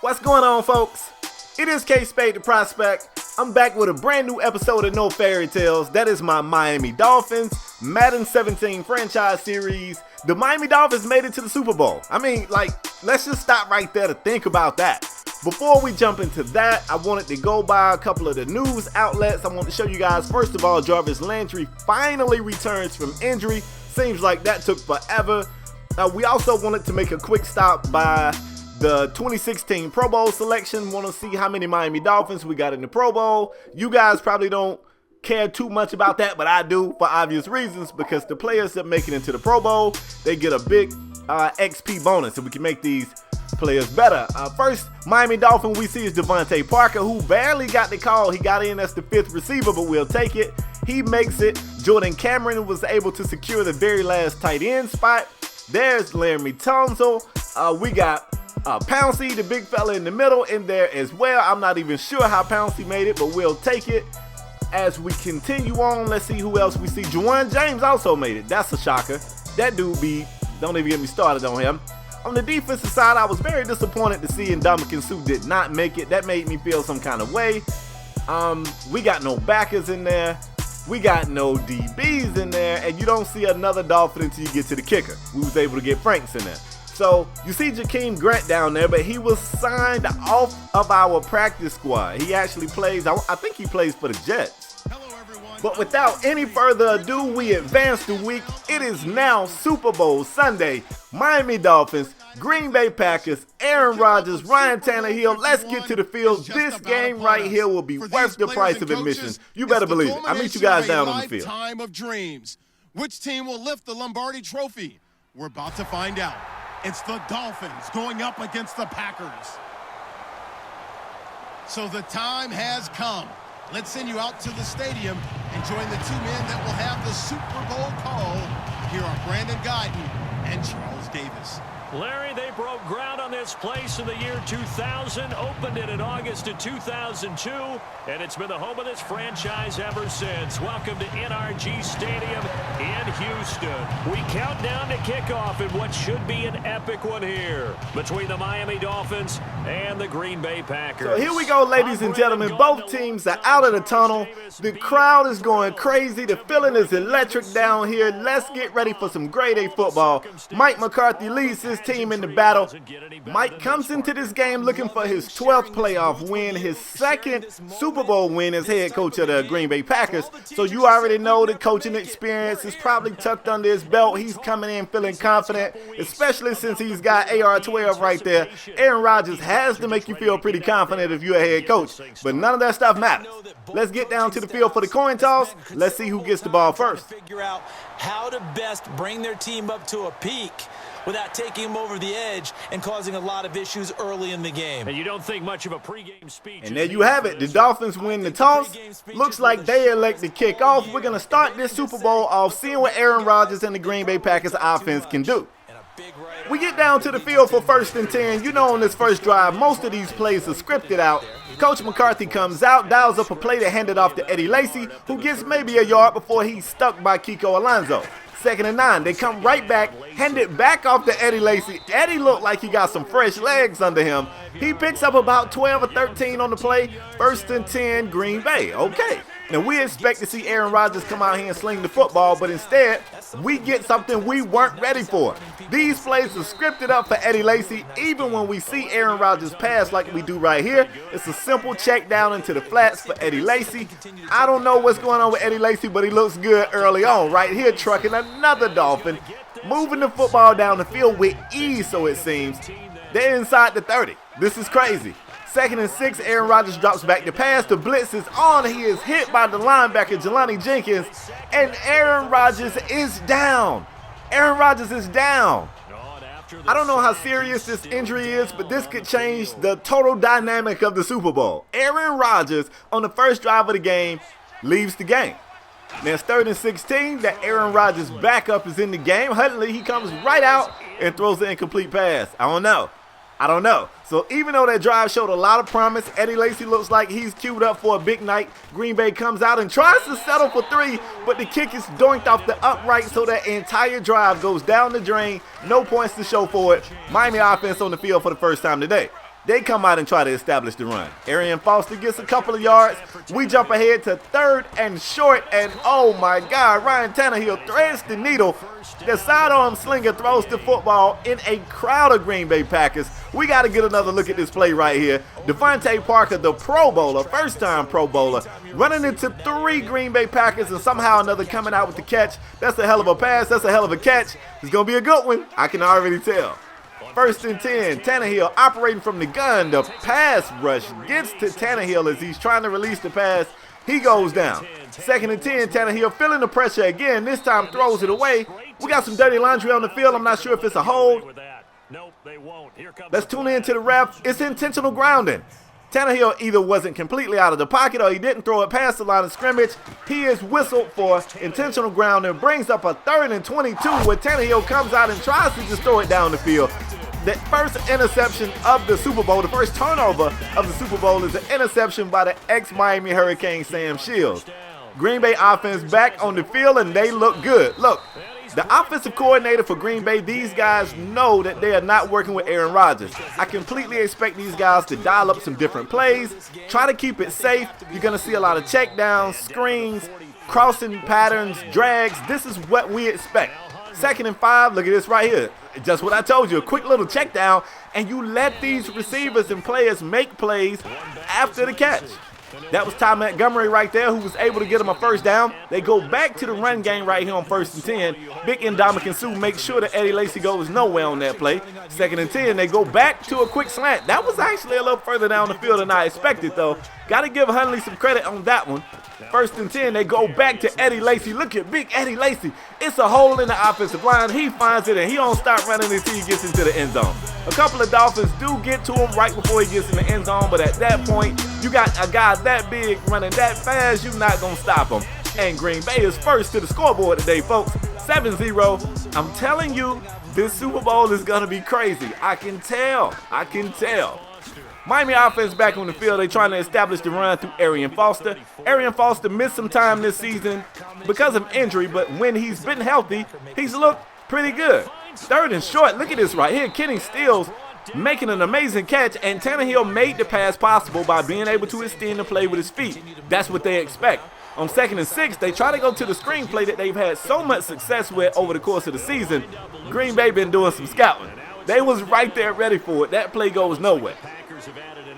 What's going on, folks? It is KspadeTheProspect. I'm back with a brand new episode of No Fairy Tales. That is my Miami Dolphins Madden 17 franchise series. The Miami Dolphins made it to the Super Bowl. I mean, let's just stop right there to think about that. Before we jump into that, I wanted to go by a couple of the news outlets. I want to show you guys, first of all, Jarvis Landry finally returns from injury. Seems like that took forever. We also wanted to make a quick stop by the 2016 Pro Bowl selection. Want to see how many Miami Dolphins we got in the Pro Bowl. You guys probably don't care too much about that, but I do for obvious reasons, because the players that make it into the Pro Bowl, they get a big XP bonus, so we can make these players better. First Miami Dolphin we see is Devontae Parker, who barely got the call. He got in as the 5th receiver, but we'll take it. He makes it. Jordan Cameron was able to secure the very last tight end spot. There's Larry Tunsil. We got Pouncey, the big fella in the middle, in there as well. I'm not even sure how Pouncey made it, but we'll take it. As we continue on, let's see who else we see. Juwan James also made it. That's a shocker. That dude don't even get me started on him. On the defensive side, I was very disappointed to see Ndamukong Suh did not make it. That made me feel some kind of way. We got no backers in there. We got no DBs in there. And you don't see another Dolphin until you get to the kicker. We was able to get Franks in there. So you see Jakeem Grant down there, but he was signed off of our practice squad. He actually plays, I think he plays for the Jets. But without any further ado, we advance the week. It is now Super Bowl Sunday. Miami Dolphins, Green Bay Packers, Aaron Rodgers, Ryan Tannehill. Let's get to the field. This game right here will be worth the price of admission. You better believe it. I'll meet you guys down on the field. Time of dreams. Which team will lift the Lombardi Trophy? We're about to find out. It's the Dolphins going up against the Packers. So the time has come. Let's send you out to the stadium and join the two men that will have the Super Bowl call. Here are Brandon Guyton and Charles Davis. Larry, they broke ground on this place in the year 2000, opened it in August of 2002, and it's been the home of this franchise ever since. Welcome to NRG Stadium in Houston. We count down to kickoff in what should be an epic one here between the Miami Dolphins and the Green Bay Packers. So here we go, ladies and gentlemen. Both teams are out of the tunnel. The crowd is going crazy. The feeling is electric down here. Let's get ready for some grade A football. Mike McCarthy leads his team in the battle. Mike comes into this game looking for his 12th playoff win, his 2nd Super Bowl win as head coach of the Green Bay Packers. So you already know the coaching experience is probably tucked under his belt. He's coming in feeling confident, especially since he's got AR-12 right there. Aaron Rodgers has to make you feel pretty confident if you're a head coach, but none of that stuff matters. Let's get down to the field for the coin toss. Let's see who gets the ball first. Figure out how to best bring their team up to a peak without taking them over the edge and causing a lot of issues early in the game. And you don't think much of a pregame speech. And there you have it. The Dolphins win the toss. Looks like they elect to kick off. We're going to start this Super Bowl off seeing what Aaron Rodgers and the Green Bay Packers offense can do. We get down to the field for 1st and 10. You know, on this first drive, most of these plays are scripted out. Coach McCarthy comes out, dials up a play to hand it off to Eddie Lacy, who gets maybe a yard before he's stuck by Kiko Alonso. 2nd and 9. They come right back, hand it back off to Eddie Lacy. Eddie looked like he got some fresh legs under him. He picks up about 12 or 13 on the play. 1st and 10, Green Bay. Okay. Now, we expect to see Aaron Rodgers come out here and sling the football, but instead, we get something we weren't ready for. These plays are scripted up for Eddie Lacy. Even when we see Aaron Rodgers pass like we do right here, it's a simple check down into the flats for Eddie Lacy. I don't know what's going on with Eddie Lacy, but he looks good early on. Right here, trucking another Dolphin, moving the football down the field with ease, so it seems. They're inside the 30. This is crazy. 2nd and 6, Aaron Rodgers drops back to pass. The blitz is on. He is hit by the linebacker, Jelani Jenkins, and Aaron Rodgers is down. Aaron Rodgers is down. I don't know how serious this injury is, but this could change the total dynamic of the Super Bowl. Aaron Rodgers, on the first drive of the game, leaves the game. Now it's 3rd and 16. That Aaron Rodgers backup is in the game. Huntley, he comes right out and throws the incomplete pass. I don't know. So even though that drive showed a lot of promise, Eddie Lacy looks like he's queued up for a big night. Green Bay comes out and tries to settle for 3, but the kick is doinked off the upright, so that entire drive goes down the drain. No points to show for it. Miami offense on the field for the first time today. They come out and try to establish the run. Arian Foster gets a couple of yards. We jump ahead to 3rd and short, and oh my God, Ryan Tannehill threads the needle. The sidearm slinger throws the football in a crowd of Green Bay Packers. We got to get another look at this play right here. Devontae Parker, the Pro Bowler, first-time Pro Bowler, running into 3 Green Bay Packers and somehow another coming out with the catch. That's a hell of a pass. That's a hell of a catch. It's going to be a good one. I can already tell. 1st and 10, Tannehill operating from the gun. The pass rush gets to Tannehill as he's trying to release the pass. He goes down. 2nd and 10, Tannehill feeling the pressure again. This time throws it away. We got some dirty laundry on the field. I'm not sure if it's a hold. Let's tune in to the ref. It's intentional grounding. Tannehill either wasn't completely out of the pocket or he didn't throw it past the line of scrimmage. He is whistled for intentional grounding. Brings up a 3rd and 22 where Tannehill comes out and tries to just throw it down the field. The first interception of the Super Bowl, the first turnover of the Super Bowl is an interception by the ex-Miami Hurricane Sam Shields. Green Bay offense back on the field and they look good. Look, the offensive coordinator for Green Bay, these guys know that they are not working with Aaron Rodgers. I completely expect these guys to dial up some different plays, try to keep it safe. You're going to see a lot of checkdowns, screens, crossing patterns, drags. This is what we expect. 2nd and 5, look at this right here. Just what I told you, a quick little check down, and you let these receivers and players make plays after the catch. That was Ty Montgomery right there who was able to get him a 1st down. They go back to the run game right here on 1st and 10. Big Ndamukong Suh makes sure that Eddie Lacy goes nowhere on that play. 2nd and 10, they go back to a quick slant. That was actually a little further down the field than I expected, though. Got to give Hundley some credit on that one. 1st and 10, they go back to Eddie Lacy. Look at big Eddie Lacy. It's a hole in the offensive line. He finds it, and he don't stop running until he gets into the end zone. A couple of Dolphins do get to him right before he gets in the end zone, but at that point, you got a guy that big running that fast, you're not going to stop him. And Green Bay is first to the scoreboard today, folks. 7-0. I'm telling you, this Super Bowl is going to be crazy. I can tell. I can tell. Miami offense back on the field. They're trying to establish the run through Arian Foster. Arian Foster missed some time this season because of injury, but when he's been healthy, he's looked pretty good. 3rd and short. Look at this right here. Kenny Stills making an amazing catch, and Tannehill made the pass possible by being able to extend the play with his feet. That's what they expect. On 2nd and 6, they try to go to the screen play that they've had so much success with over the course of the season. Green Bay been doing some scouting. They was right there ready for it. That play goes nowhere.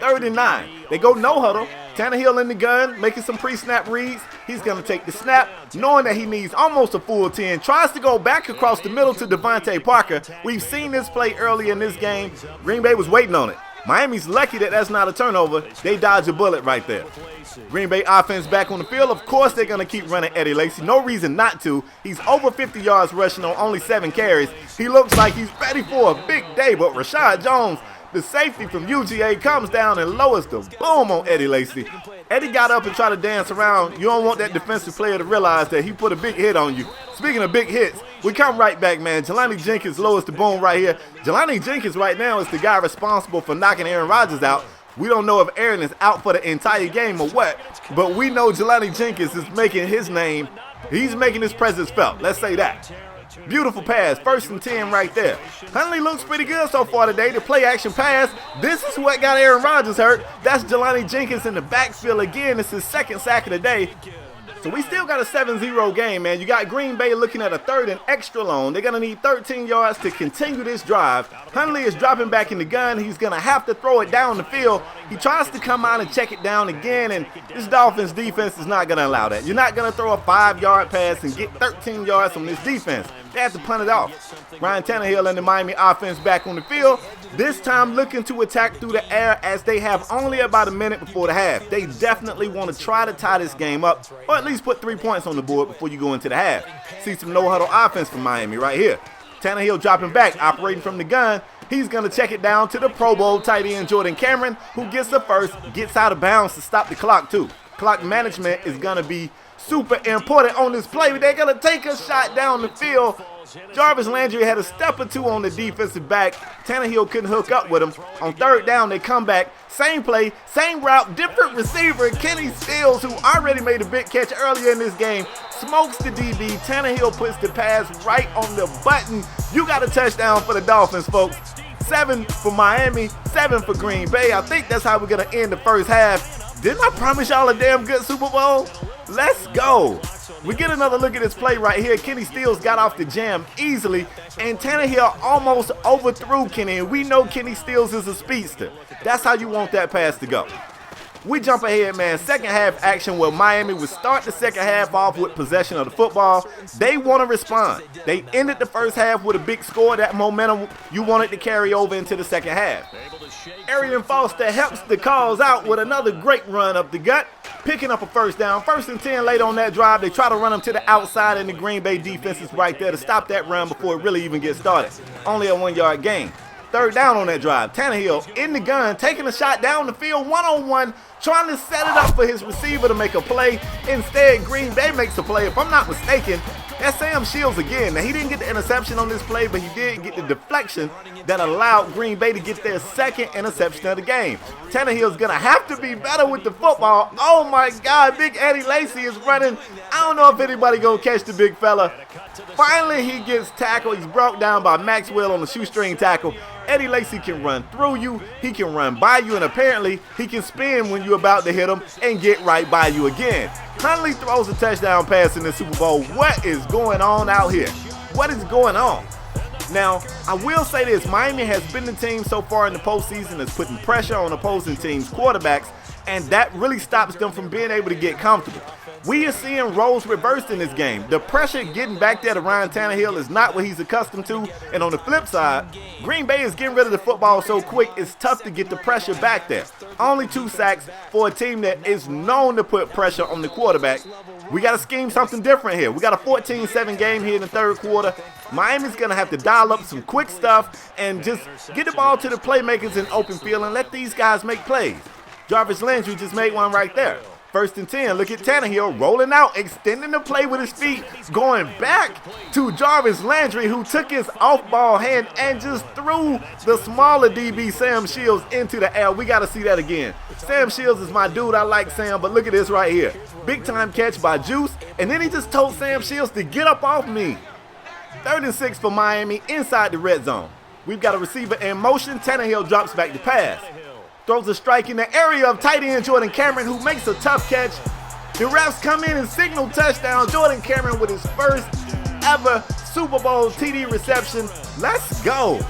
3rd and 9. They go no huddle. Tannehill in the gun, making some pre-snap reads. He's going to take the snap, knowing that he needs almost a full 10. Tries to go back across the middle to Devontae Parker. We've seen this play early in this game. Green Bay was waiting on it. Miami's lucky that that's not a turnover. They dodge a bullet right there. Green Bay offense back on the field. Of course they're going to keep running Eddie Lacy. No reason not to. He's over 50 yards rushing on only 7 carries. He looks like he's ready for a big day, but Rashad Jones, the safety from UGA, comes down and lowers the boom on Eddie Lacy. Eddie got up and tried to dance around. You don't want that defensive player to realize that he put a big hit on you. Speaking of big hits, we come right back, man. Jelani Jenkins lowers the boom right here. Jelani Jenkins right now is the guy responsible for knocking Aaron Rodgers out. We don't know if Aaron is out for the entire game or what, but we know Jelani Jenkins is making his name. He's making his presence felt. Let's say that. Beautiful pass. 1st and 10 right there. Hundley looks pretty good so far today. The play action pass. This is what got Aaron Rodgers hurt. That's Jelani Jenkins in the backfield again. It's his 2nd sack of the day. So we still got a 7-0 game, man. You got Green Bay looking at a 3rd and extra long. They're going to need 13 yards to continue this drive. Hundley is dropping back in the gun. He's going to have to throw it down the field. He tries to come out and check it down again, and this Dolphins defense is not going to allow that. You're not going to throw a 5-yard pass and get 13 yards from this defense. They have to punt it off. Ryan Tannehill and the Miami offense back on the field. This time looking to attack through the air as they have only about a minute before the half. They definitely want to try to tie this game up, or at least put 3 points on the board before you go into the half. See some no-huddle offense from Miami right here. Tannehill dropping back, operating from the gun. He's going to check it down to the Pro Bowl tight end Jordan Cameron, who gets the first, gets out of bounds to stop the clock too. Clock management is going to be super important on this play. They're going to take a shot down the field. Jarvis Landry had a step or two on the defensive back. Tannehill couldn't hook up with him. On 3rd down, they come back. Same play, same route, different receiver. Kenny Stills, who already made a big catch earlier in this game, smokes the DB. Tannehill puts the pass right on the button. You got a touchdown for the Dolphins, folks. 7 for Miami, 7 for Green Bay. I think that's how we're going to end the first half. Didn't I promise y'all a damn good Super Bowl? Let's go. We get another look at this play right here. Kenny Stills got off the jam easily, and Tannehill almost overthrew Kenny, and we know Kenny Stills is a speedster. That's how you want that pass to go. We jump ahead, man. Second half action where Miami would start the second half off with possession of the football. They want to respond. They ended the first half with a big score. That momentum you wanted to carry over into the second half. Arian Foster helps the cause out with another great run up the gut, picking up a first down. 1st and 10 late on that drive. They try to run him to the outside, and the Green Bay defense is right there to stop that run before it really even gets started. Only a 1-yard gain. 3rd down on that drive. Tannehill in the gun, taking a shot down the field, one-on-one, trying to set it up for his receiver to make a play. Instead, Green Bay makes a play. If I'm not mistaken, that's Sam Shields again. Now, he didn't get the interception on this play, but he did get the deflection that allowed Green Bay to get their second interception of the game. Tannehill's going to have to be better with the football. Oh, my God. Big Eddie Lacy is running. I don't know if anybody going to catch the big fella. Finally, he gets tackled. He's brought down by Maxwell on the shoestring tackle. Eddie Lacy can run through you, he can run by you, and apparently he can spin when you're about to hit him and get right by you again. Hundley throws a touchdown pass in the Super Bowl. What is going on out here? What is going on? Now, I will say this, Miami has been the team so far in the postseason that's putting pressure on opposing teams' quarterbacks, and that really stops them from being able to get comfortable. We are seeing roles reversed in this game. The pressure getting back there to Ryan Tannehill is not what he's accustomed to. And on the flip side, Green Bay is getting rid of the football so quick, it's tough to get the pressure back there. Only 2 sacks for a team that is known to put pressure on the quarterback. We got to scheme something different here. We got a 14-7 game here in the 3rd quarter. Miami's going to have to dial up some quick stuff and just get the ball to the playmakers in open field and let these guys make plays. Jarvis Landry just made one right there. 1st and 10, look at Tannehill rolling out, extending the play with his feet, going back to Jarvis Landry, who took his off-ball hand and just threw the smaller DB Sam Shields into the air. We got to see that again. Sam Shields is my dude. I like Sam, but look at this right here. Big-time catch by Juice, and then he just told Sam Shields to get up off me. 3rd and 6 for Miami inside the red zone. We've got a receiver in motion. Tannehill drops back to pass. Throws a strike in the area of tight end Jordan Cameron, who makes a tough catch. The refs come in and signal touchdown. Jordan Cameron with his first ever Super Bowl TD reception. Let's go.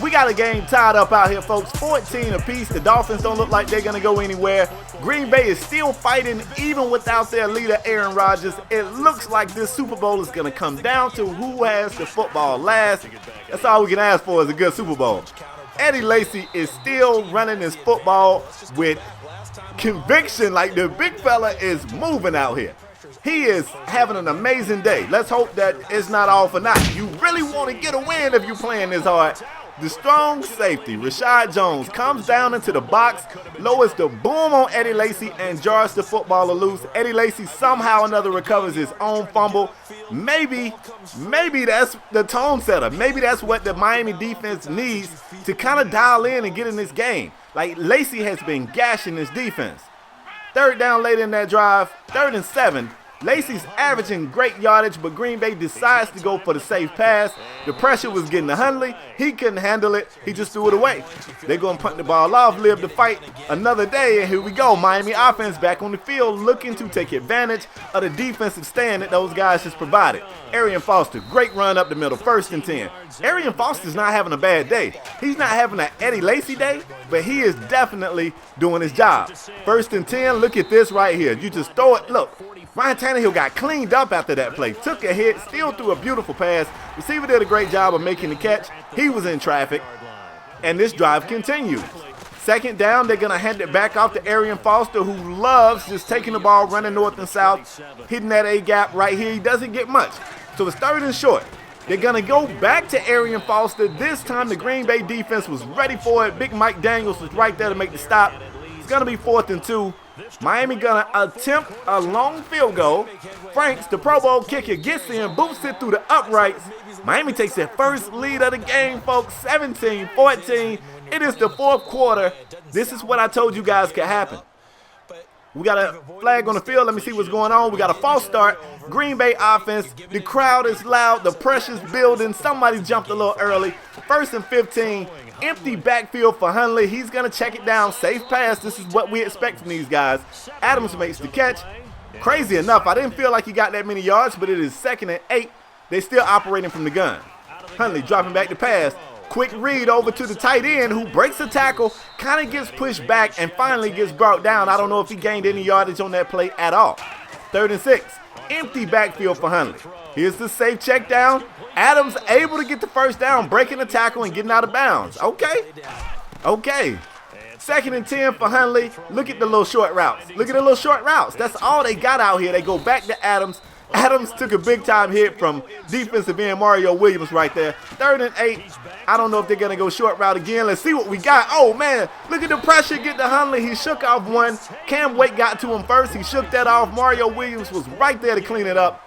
We got a game tied up out here, folks. 14 apiece. The Dolphins don't look like they're going to go anywhere. Green Bay is still fighting even without their leader, Aaron Rodgers. It looks like this Super Bowl is going to come down to who has the football last. That's all we can ask for is a good Super Bowl. Eddie Lacy is still running his football with conviction, like the big fella is moving out here. He is having an amazing day. Let's hope that it's not all for naught. You really want to get a win if you're playing this hard. The strong safety, Rashad Jones, comes down into the box, lowers the boom on Eddie Lacy, and jars the footballer loose. Eddie Lacy somehow or another recovers his own fumble. Maybe that's the tone setter. Maybe that's what the Miami defense needs to kind of dial in and get in this game. Like, Lacy has been gashing this defense. 3rd down late in that drive, 3rd and 7. Lacy's averaging great yardage, but Green Bay decides to go for the safe pass. The pressure was getting to Hundley. He couldn't handle it. He just threw it away. They're going to punt the ball off, live to fight another day, and here we go. Miami offense back on the field looking to take advantage of the defensive stand that those guys just provided. Arian Foster, great run up the middle, 1st and 10. Arian Foster's not having a bad day. He's not having an Eddie Lacy day, but he is definitely doing his job. 1st and 10, look at this right here. You just throw it, look. Ryan Tannehill got cleaned up after that play, took a hit, still threw a beautiful pass. Receiver did a great job of making the catch. He was in traffic, and this drive continues. 2nd down, they're going to hand it back off to Arian Foster, who loves just taking the ball, running north and south, hitting that A-gap right here. He doesn't get much, so it's 3rd and short. They're going to go back to Arian Foster. This time the Green Bay defense was ready for it. Big Mike Daniels was right there to make the stop. It's going to be 4th and 2. Miami gonna attempt a long field goal. Franks, the Pro Bowl kicker, gets in, boots it through the uprights. Miami takes their first lead of the game, folks, 17-14. It is the 4th quarter. This is what I told you guys could happen. We got a flag on the field. Let me see what's going on. We got a false start. Green Bay offense. The crowd is loud. The pressure's building. Somebody jumped a little early. 1st and 15. Empty backfield for Hundley. He's going to check it down. Safe pass. This is what we expect from these guys. Adams makes the catch. Crazy enough, I didn't feel like he got that many yards, but it is 2nd and 8. They're still operating from the gun. Hundley dropping back the pass. Quick read over to the tight end who breaks the tackle, kind of gets pushed back, and finally gets brought down. I don't know if he gained any yardage on that play at all. 3rd and 6. Empty backfield for Hundley. Here's the safe check down. Adams able to get the first down, breaking the tackle and getting out of bounds. Okay. 2nd and 10 for Hundley. Look at the little short routes. Look at the little short routes. That's all they got out here. They go back to Adams. Adams took a big-time hit from defensive end Mario Williams right there. 3rd and 8. I don't know if they're going to go short route again. Let's see what we got. Oh, man. Look at the pressure get to Hundley. He shook off one. Cam Wake got to him first. He shook that off. Mario Williams was right there to clean it up.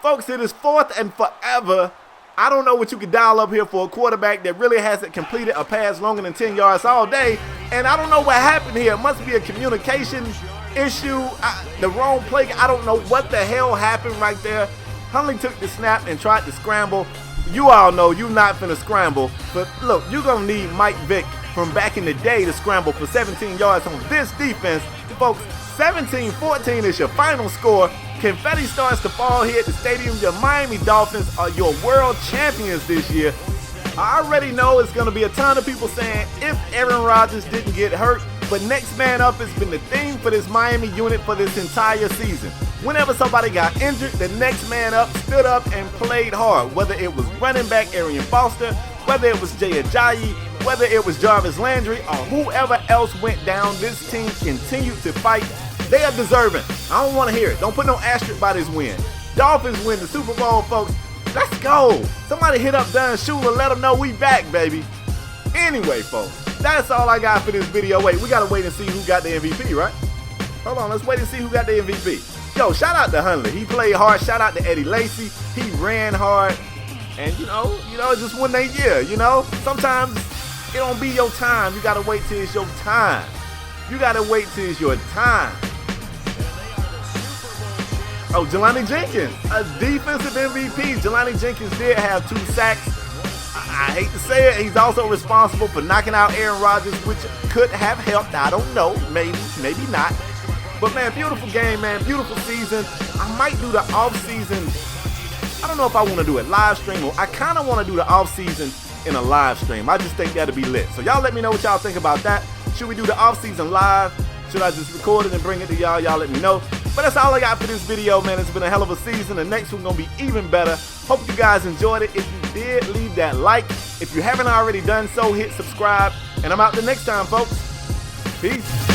Folks, it is 4th and forever. I don't know what you could dial up here for a quarterback that really hasn't completed a pass longer than 10 yards all day. And I don't know what happened here. It must be a communication issue. The wrong play. I don't know what the hell happened right there. Hundley took the snap and tried to scramble. You all know you're not finna scramble. But look, you're going to need Mike Vick from back in the day to scramble for 17 yards on this defense. Folks, 17-14 is your final score. Confetti starts to fall here at the stadium. Your Miami Dolphins are your world champions this year. I already know it's going to be a ton of people saying if Aaron Rodgers didn't get hurt, but next man up has been the theme for this Miami unit for this entire season. Whenever somebody got injured, the next man up stood up and played hard, whether it was running back Arian Foster, whether it was Jay Ajayi, whether it was Jarvis Landry, or whoever else went down, this team continued to fight. They are deserving. I don't want to hear it. Don't put no asterisk by this win. Dolphins win the Super Bowl, folks. Let's go. Somebody hit up Don Shula. Let them know we back, baby. Anyway, folks, that's all I got for this video. Wait, we got to wait and see who got the MVP, right? Hold on. Let's wait and see who got the MVP. Yo, shout out to Hundley. He played hard. Shout out to Eddie Lacy. He ran hard. And, you know, it just wasn't their year, you know? Sometimes it don't be your time. You got to wait till it's your time. You got to wait till it's your time. Oh, Jelani Jenkins, a defensive MVP. Jelani Jenkins did have 2 sacks. I hate to say it, he's also responsible for knocking out Aaron Rodgers, which could have helped. I don't know, maybe not. But man, beautiful game, man, beautiful season. I might do the off-season. I don't know if I want to do it live stream or I kind of want to do the off-season in a live stream. I just think that'll be lit. So y'all let me know what y'all think about that. Should we do the off-season live? Should I just record it and bring it to y'all? Y'all let me know. But that's all I got for this video, man. It's been a hell of a season. The next one's going to be even better. Hope you guys enjoyed it. If you did, leave that like. If you haven't already done so, hit subscribe. And I'm out the next time, folks. Peace.